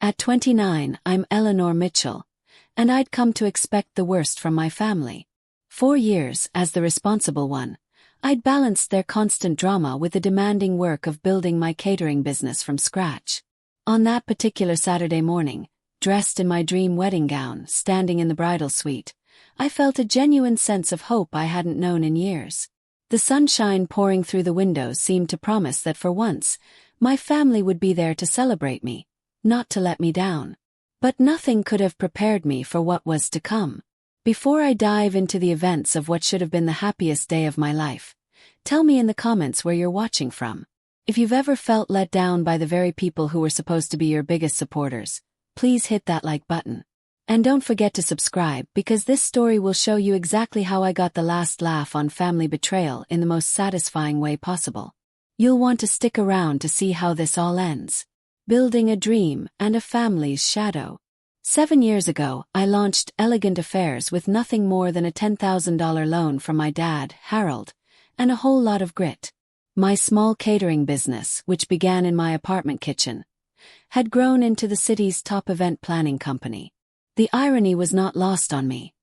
At 29, I'm Eleanor Mitchell, and I'd come to expect the worst from my family. 4 years as the responsible one, I'd balanced their constant drama with the demanding work of building my catering business from scratch. On that particular Saturday morning, dressed in my dream wedding gown, standing in the bridal suite, I felt a genuine sense of hope I hadn't known in years. The sunshine pouring through the windows seemed to promise that for once, my family would be there to celebrate me, not to let me down. But nothing could have prepared me for what was to come. Before I dive into the events of what should have been the happiest day of my life, tell me in the comments where you're watching from. If you've ever felt let down by the very people who were supposed to be your biggest supporters, please hit that like button. And don't forget to subscribe, because this story will show you exactly how I got the last laugh on family betrayal in the most satisfying way possible. You'll want to stick around to see how this all ends. Building a dream and a family's shadow. 7 years ago, I launched Elegant Affairs with nothing more than a $10,000 loan from my dad, Harold, and a whole lot of grit. My small catering business, which began in my apartment kitchen, had grown into the city's top event planning company. The irony was not lost on me.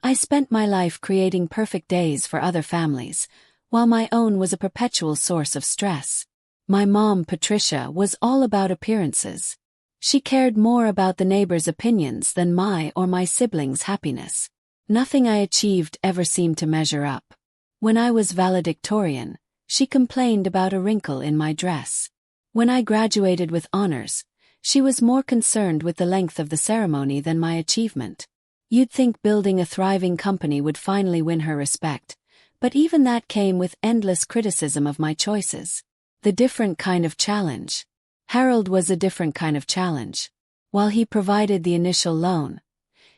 I spent my life creating perfect days for other families, while my own was a perpetual source of stress. My mom, Patricia, was all about appearances. She cared more about the neighbors' opinions than my or my siblings' happiness. Nothing I achieved ever seemed to measure up. When I was valedictorian, she complained about a wrinkle in my dress. When I graduated with honors, she was more concerned with the length of the ceremony than my achievement. You'd think building a thriving company would finally win her respect, but even that came with endless criticism of my choices. The different kind of challenge. Harold was a different kind of challenge. While he provided the initial loan,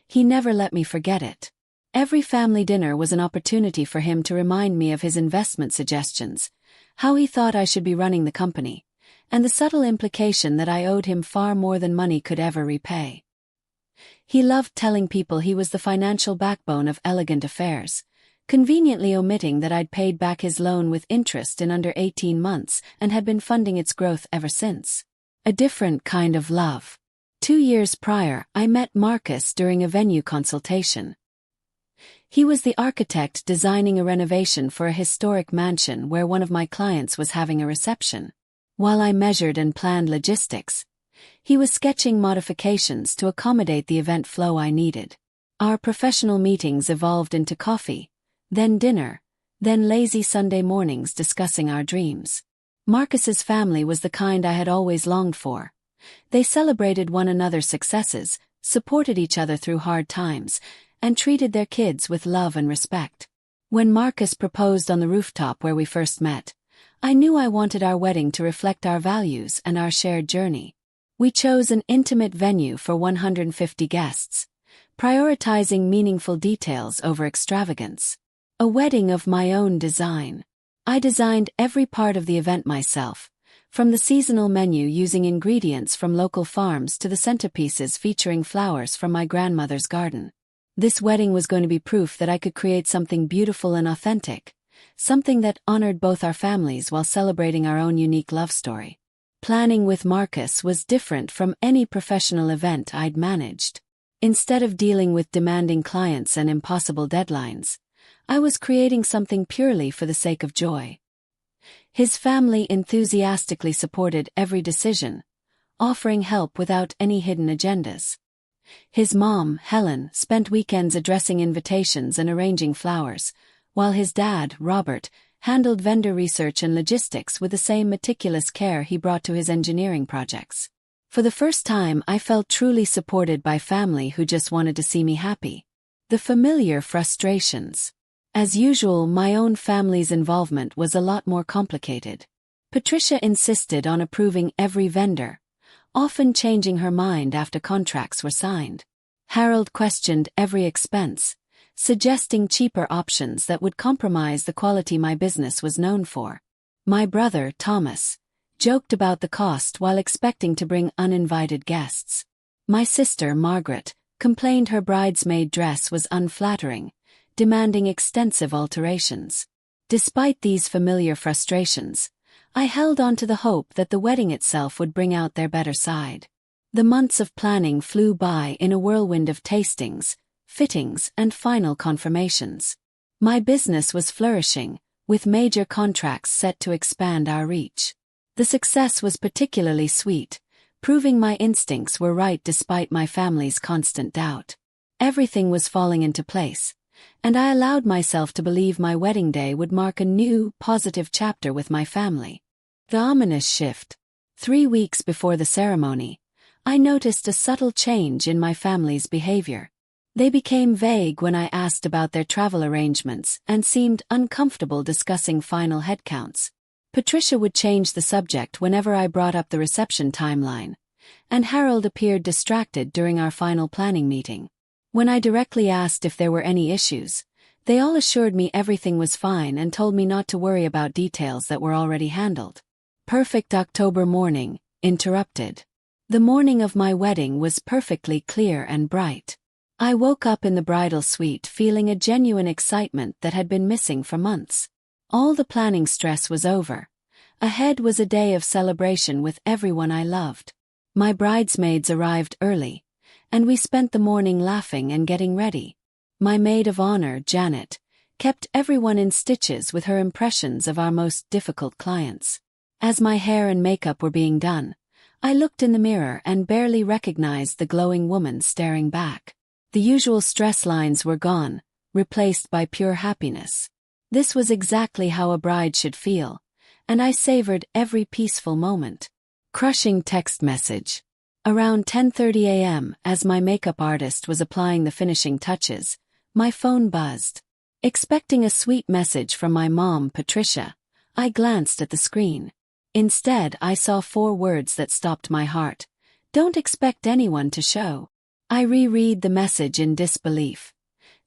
he never let me forget it. Every family dinner was an opportunity for him to remind me of his investment suggestions, how he thought I should be running the company, and the subtle implication that I owed him far more than money could ever repay. He loved telling people he was the financial backbone of Elegant Affairs, conveniently omitting that I'd paid back his loan with interest in under 18 months and had been funding its growth ever since. A different kind of love. 2 years prior, I met Marcus during a venue consultation. He was the architect designing a renovation for a historic mansion where one of my clients was having a reception. While I measured and planned logistics, he was sketching modifications to accommodate the event flow I needed. Our professional meetings evolved into coffee, then dinner, then lazy Sunday mornings discussing our dreams. Marcus's family was the kind I had always longed for. They celebrated one another's successes, supported each other through hard times, and treated their kids with love and respect. When Marcus proposed on the rooftop where we first met, I knew I wanted our wedding to reflect our values and our shared journey. We chose an intimate venue for 150 guests, prioritizing meaningful details over extravagance. A wedding of my own design. I designed every part of the event myself, from the seasonal menu using ingredients from local farms to the centerpieces featuring flowers from my grandmother's garden. This wedding was going to be proof that I could create something beautiful and authentic, something that honored both our families while celebrating our own unique love story. Planning with Marcus was different from any professional event I'd managed. Instead of dealing with demanding clients and impossible deadlines, I was creating something purely for the sake of joy. His family enthusiastically supported every decision, offering help without any hidden agendas. His mom, Helen, spent weekends addressing invitations and arranging flowers, while his dad, Robert, handled vendor research and logistics with the same meticulous care he brought to his engineering projects. For the first time, I felt truly supported by family who just wanted to see me happy. The familiar frustrations. As usual, my own family's involvement was a lot more complicated. Patricia insisted on approving every vendor, often changing her mind after contracts were signed. Harold questioned every expense, suggesting cheaper options that would compromise the quality my business was known for. My brother, Thomas, joked about the cost while expecting to bring uninvited guests. My sister, Margaret, complained her bridesmaid dress was unflattering, demanding extensive alterations. Despite these familiar frustrations, I held on to the hope that the wedding itself would bring out their better side. The months of planning flew by in a whirlwind of tastings, fittings, and final confirmations. My business was flourishing, with major contracts set to expand our reach. The success was particularly sweet, proving my instincts were right despite my family's constant doubt. Everything was falling into place, and I allowed myself to believe my wedding day would mark a new, positive chapter with my family. The ominous shift. 3 weeks before the ceremony, I noticed a subtle change in my family's behavior. They became vague when I asked about their travel arrangements and seemed uncomfortable discussing final headcounts. Patricia would change the subject whenever I brought up the reception timeline, and Harold appeared distracted during our final planning meeting. When I directly asked if there were any issues, they all assured me everything was fine and told me not to worry about details that were already handled. Perfect October morning, interrupted. The morning of my wedding was perfectly clear and bright. I woke up in the bridal suite feeling a genuine excitement that had been missing for months. All the planning stress was over. Ahead was a day of celebration with everyone I loved. My bridesmaids arrived early, and we spent the morning laughing and getting ready. My maid of honor, Janet, kept everyone in stitches with her impressions of our most difficult clients. As my hair and makeup were being done, I looked in the mirror and barely recognized the glowing woman staring back. The usual stress lines were gone, replaced by pure happiness. This was exactly how a bride should feel, and I savored every peaceful moment. Crushing text message. Around 10:30 a.m., as my makeup artist was applying the finishing touches, my phone buzzed. Expecting a sweet message from my mom, Patricia, I glanced at the screen. Instead, I saw 4 words that stopped my heart. Don't expect anyone to show. I reread the message in disbelief,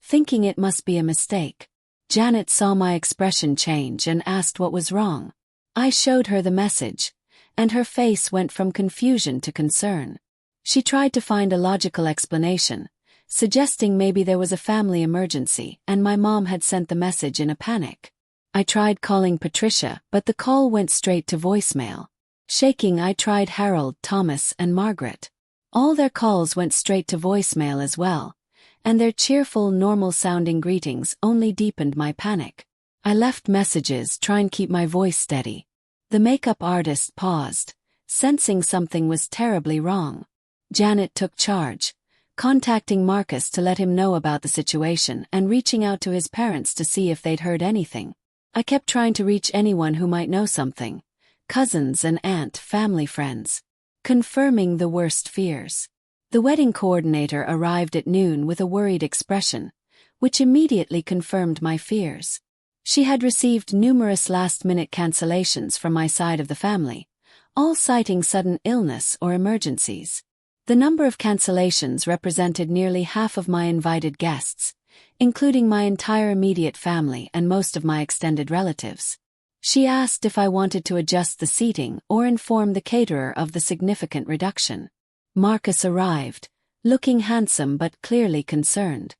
thinking it must be a mistake. Janet saw my expression change and asked what was wrong. I showed her the message, and her face went from confusion to concern. She tried to find a logical explanation, suggesting maybe there was a family emergency and my mom had sent the message in a panic. I tried calling Patricia, but the call went straight to voicemail. Shaking, I tried Harold, Thomas, and Margaret. All their calls went straight to voicemail as well, and their cheerful, normal-sounding greetings only deepened my panic. I left messages, trying to keep my voice steady. The makeup artist paused, sensing something was terribly wrong. Janet took charge, contacting Marcus to let him know about the situation and reaching out to his parents to see if they'd heard anything. I kept trying to reach anyone who might know something, cousins and aunt, family friends, confirming the worst fears. The wedding coordinator arrived at noon with a worried expression, which immediately confirmed my fears. She had received numerous last-minute cancellations from my side of the family, all citing sudden illness or emergencies. The number of cancellations represented nearly half of my invited guests, including my entire immediate family and most of my extended relatives. She asked if I wanted to adjust the seating or inform the caterer of the significant reduction. Marcus arrived, looking handsome but clearly concerned.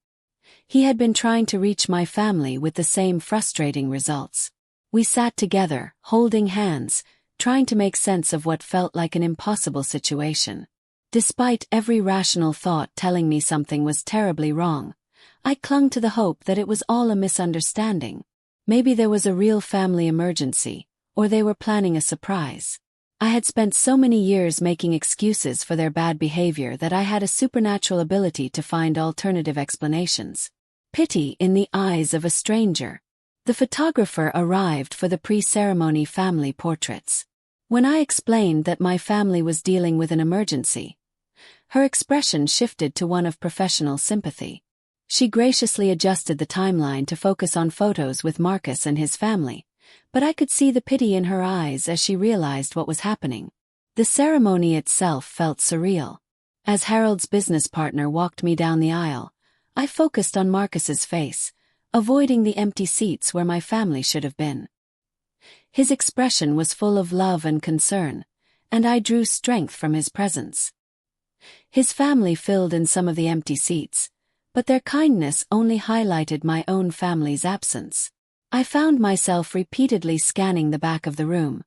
He had been trying to reach my family with the same frustrating results. We sat together, holding hands, trying to make sense of what felt like an impossible situation. Despite every rational thought telling me something was terribly wrong, I clung to the hope that it was all a misunderstanding. Maybe there was a real family emergency, or they were planning a surprise. I had spent so many years making excuses for their bad behavior that I had a supernatural ability to find alternative explanations. Pity in the eyes of a stranger. The photographer arrived for the pre-ceremony family portraits. When I explained that my family was dealing with an emergency, her expression shifted to one of professional sympathy. She graciously adjusted the timeline to focus on photos with Marcus and his family, but I could see the pity in her eyes as she realized what was happening. The ceremony itself felt surreal. As Harold's business partner walked me down the aisle, I focused on Marcus's face, avoiding the empty seats where my family should have been. His expression was full of love and concern, and I drew strength from his presence. His family filled in some of the empty seats, but their kindness only highlighted my own family's absence. I found myself repeatedly scanning the back of the room,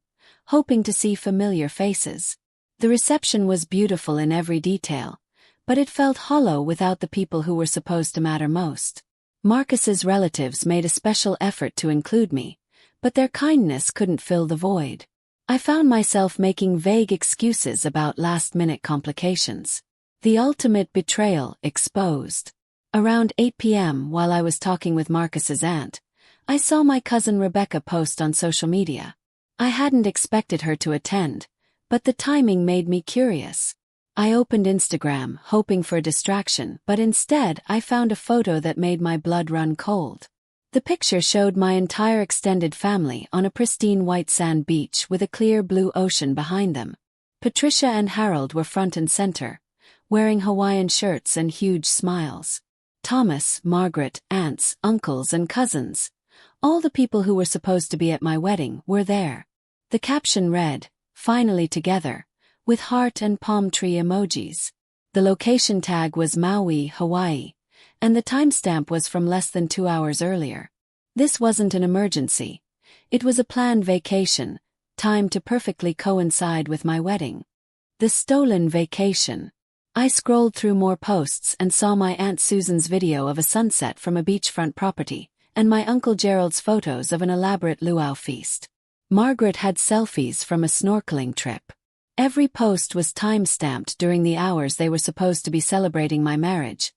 hoping to see familiar faces. The reception was beautiful in every detail, but it felt hollow without the people who were supposed to matter most. Marcus's relatives made a special effort to include me, but their kindness couldn't fill the void. I found myself making vague excuses about last-minute complications. The ultimate betrayal exposed. Around 8 p.m. while I was talking with Marcus's aunt, I saw my cousin Rebecca post on social media. I hadn't expected her to attend, but the timing made me curious. I opened Instagram, hoping for a distraction, but instead I found a photo that made my blood run cold. The picture showed my entire extended family on a pristine white sand beach with a clear blue ocean behind them. Patricia and Harold were front and center, wearing Hawaiian shirts and huge smiles. Thomas, Margaret, aunts, uncles and cousins, all the people who were supposed to be at my wedding, were there. The caption read, "Finally together," with heart and palm tree emojis. The location tag was Maui, Hawaii, and the timestamp was from less than 2 hours earlier. This wasn't an emergency. It was a planned vacation, timed to perfectly coincide with my wedding. The stolen vacation. I scrolled through more posts and saw my Aunt Susan's video of a sunset from a beachfront property, and my Uncle Gerald's photos of an elaborate luau feast. Margaret had selfies from a snorkeling trip. Every post was time-stamped during the hours they were supposed to be celebrating my marriage,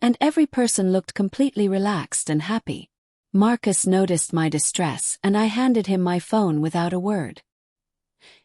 and every person looked completely relaxed and happy. Marcus noticed my distress, and I handed him my phone without a word.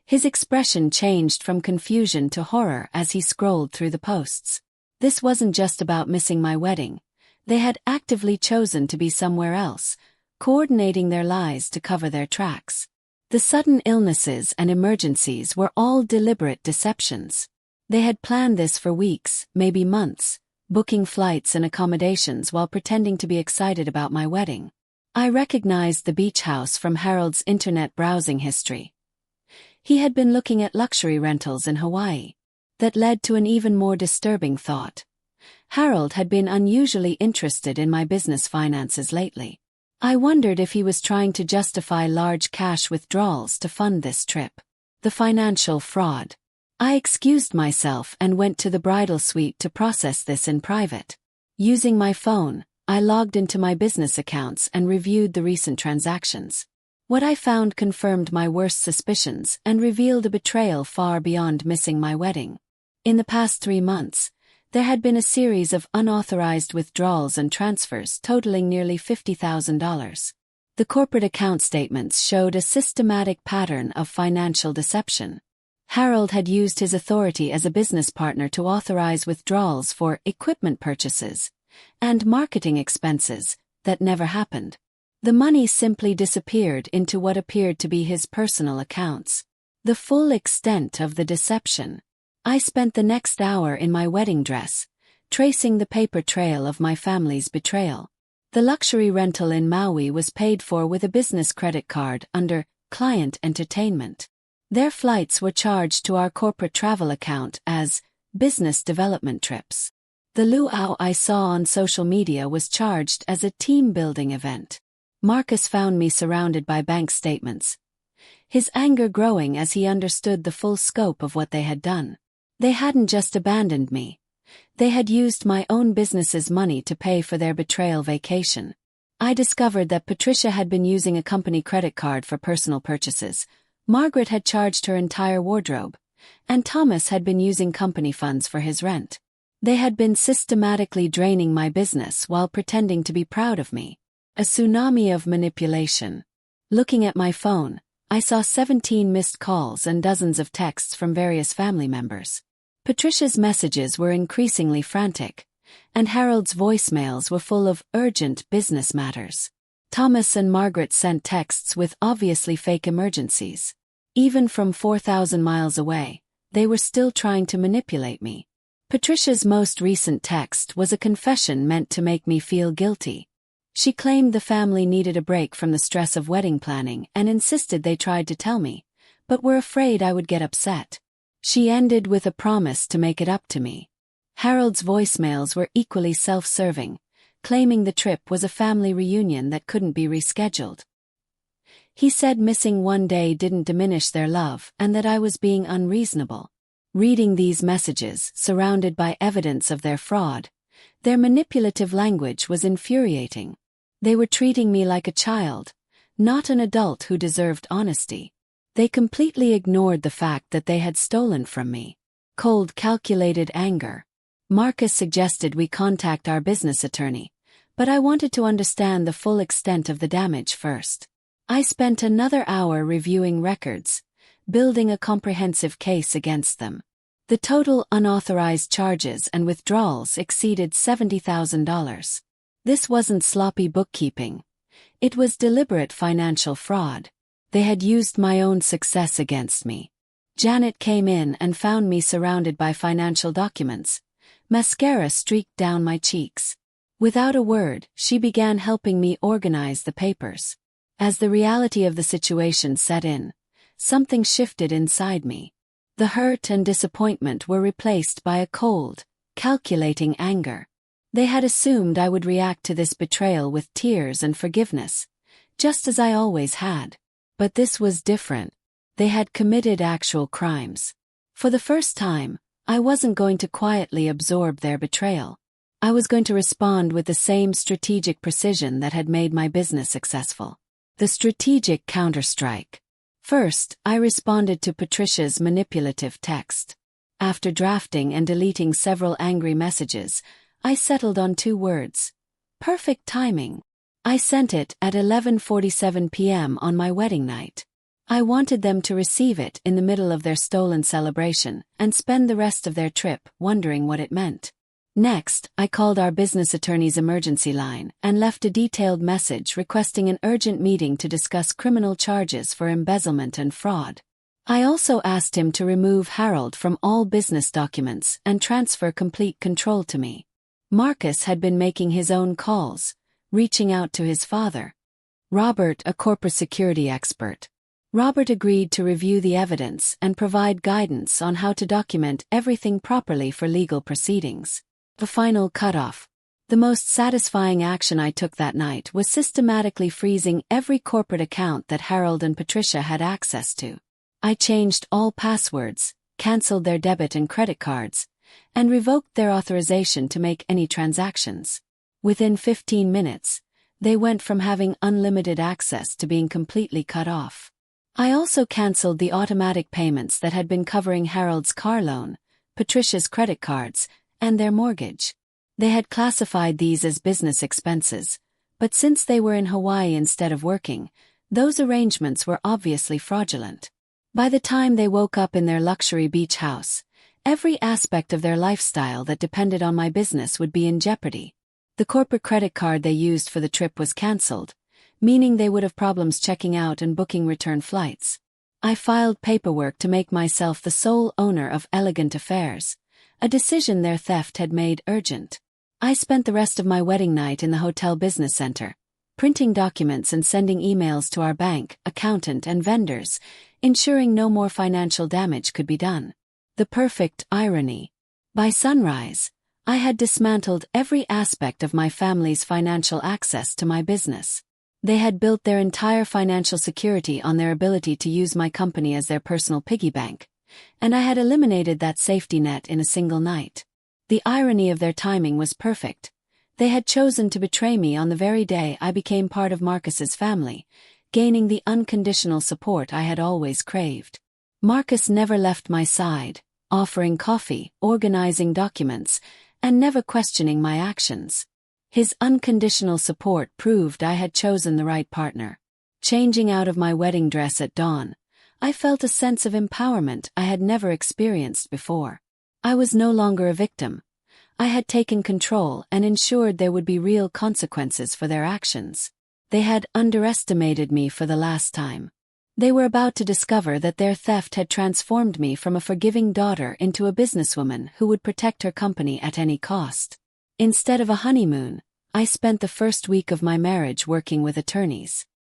His expression changed from confusion to horror as he scrolled through the posts. This wasn't just about missing my wedding. They had actively chosen to be somewhere else, coordinating their lies to cover their tracks. The sudden illnesses and emergencies were all deliberate deceptions. They had planned this for weeks, maybe months, booking flights and accommodations while pretending to be excited about my wedding. I recognized the beach house from Harold's internet browsing history. He had been looking at luxury rentals in Hawaii. That led to an even more disturbing thought. Harold had been unusually interested in my business finances lately. I wondered if he was trying to justify large cash withdrawals to fund this trip. The financial fraud. I excused myself and went to the bridal suite to process this in private. Using my phone, I logged into my business accounts and reviewed the recent transactions. What I found confirmed my worst suspicions and revealed a betrayal far beyond missing my wedding. In the past 3 months, there had been a series of unauthorized withdrawals and transfers totaling nearly $50,000. The corporate account statements showed a systematic pattern of financial deception. Harold had used his authority as a business partner to authorize withdrawals for equipment purchases and marketing expenses that never happened. The money simply disappeared into what appeared to be his personal accounts. The full extent of the deception. I spent the next hour in my wedding dress, tracing the paper trail of my family's betrayal. The luxury rental in Maui was paid for with a business credit card under Client Entertainment. Their flights were charged to our corporate travel account as business development trips. The luau I saw on social media was charged as a team-building event. Marcus found me surrounded by bank statements, his anger growing as he understood the full scope of what they had done. They hadn't just abandoned me. They had used my own business's money to pay for their betrayal vacation. I discovered that Patricia had been using a company credit card for personal purchases, Margaret had charged her entire wardrobe, and Thomas had been using company funds for his rent. They had been systematically draining my business while pretending to be proud of me. A tsunami of manipulation. Looking at my phone, I saw 17 missed calls and dozens of texts from various family members. Patricia's messages were increasingly frantic, and Harold's voicemails were full of urgent business matters. Thomas and Margaret sent texts with obviously fake emergencies. Even from 4,000 miles away, they were still trying to manipulate me. Patricia's most recent text was a confession meant to make me feel guilty. She claimed the family needed a break from the stress of wedding planning and insisted they tried to tell me, but were afraid I would get upset. She ended with a promise to make it up to me. Harold's voicemails were equally self-serving, claiming the trip was a family reunion that couldn't be rescheduled. He said missing one day didn't diminish their love and that I was being unreasonable. Reading these messages, surrounded by evidence of their fraud, their manipulative language was infuriating. They were treating me like a child, not an adult who deserved honesty. They completely ignored the fact that they had stolen from me. Cold, calculated anger. Marcus suggested we contact our business attorney, but I wanted to understand the full extent of the damage first. I spent another hour reviewing records, building a comprehensive case against them. The total unauthorized charges and withdrawals exceeded $70,000. This wasn't sloppy bookkeeping. It was deliberate financial fraud. They had used my own success against me. Janet came in and found me surrounded by financial documents. Mascara streaked down my cheeks. Without a word, she began helping me organize the papers. As the reality of the situation set in, something shifted inside me. The hurt and disappointment were replaced by a cold, calculating anger. They had assumed I would react to this betrayal with tears and forgiveness, just as I always had. But this was different. They had committed actual crimes. For the first time, I wasn't going to quietly absorb their betrayal. I was going to respond with the same strategic precision that had made my business successful. The strategic counterstrike. First, I responded to Patricia's manipulative text. After drafting and deleting several angry messages, I settled on 2 words. Perfect timing. I sent it at 11:47 p.m. on my wedding night. I wanted them to receive it in the middle of their stolen celebration and spend the rest of their trip wondering what it meant. Next, I called our business attorney's emergency line and left a detailed message requesting an urgent meeting to discuss criminal charges for embezzlement and fraud. I also asked him to remove Harold from all business documents and transfer complete control to me. Marcus had been making his own calls, reaching out to his father, Robert, a corporate security expert. Robert agreed to review the evidence and provide guidance on how to document everything properly for legal proceedings. The final cutoff. The most satisfying action I took that night was systematically freezing every corporate account that Harold and Patricia had access to. I changed all passwords, canceled their debit and credit cards, and revoked their authorization to make any transactions. Within 15 minutes, they went from having unlimited access to being completely cut off. I also canceled the automatic payments that had been covering Harold's car loan, Patricia's credit cards, and their mortgage. They had classified these as business expenses, but since they were in Hawaii instead of working, those arrangements were obviously fraudulent. By the time they woke up in their luxury beach house, every aspect of their lifestyle that depended on my business would be in jeopardy. The corporate credit card they used for the trip was canceled, meaning they would have problems checking out and booking return flights. I filed paperwork to make myself the sole owner of Elegant Affairs, a decision their theft had made urgent. I spent the rest of my wedding night in the hotel business center, printing documents and sending emails to our bank, accountant, and vendors, ensuring no more financial damage could be done. The perfect irony. By sunrise, I had dismantled every aspect of my family's financial access to my business. They had built their entire financial security on their ability to use my company as their personal piggy bank, and I had eliminated that safety net in a single night. The irony of their timing was perfect. They had chosen to betray me on the very day I became part of Marcus's family, gaining the unconditional support I had always craved. Marcus never left my side, offering coffee, organizing documents, and never questioning my actions. His unconditional support proved I had chosen the right partner. Changing out of my wedding dress at dawn, I felt a sense of empowerment I had never experienced before. I was no longer a victim. I had taken control and ensured there would be real consequences for their actions. They had underestimated me for the last time. They were about to discover that their theft had transformed me from a forgiving daughter into a businesswoman who would protect her company at any cost. Instead of a honeymoon, I spent the first week of my marriage working with attorneys.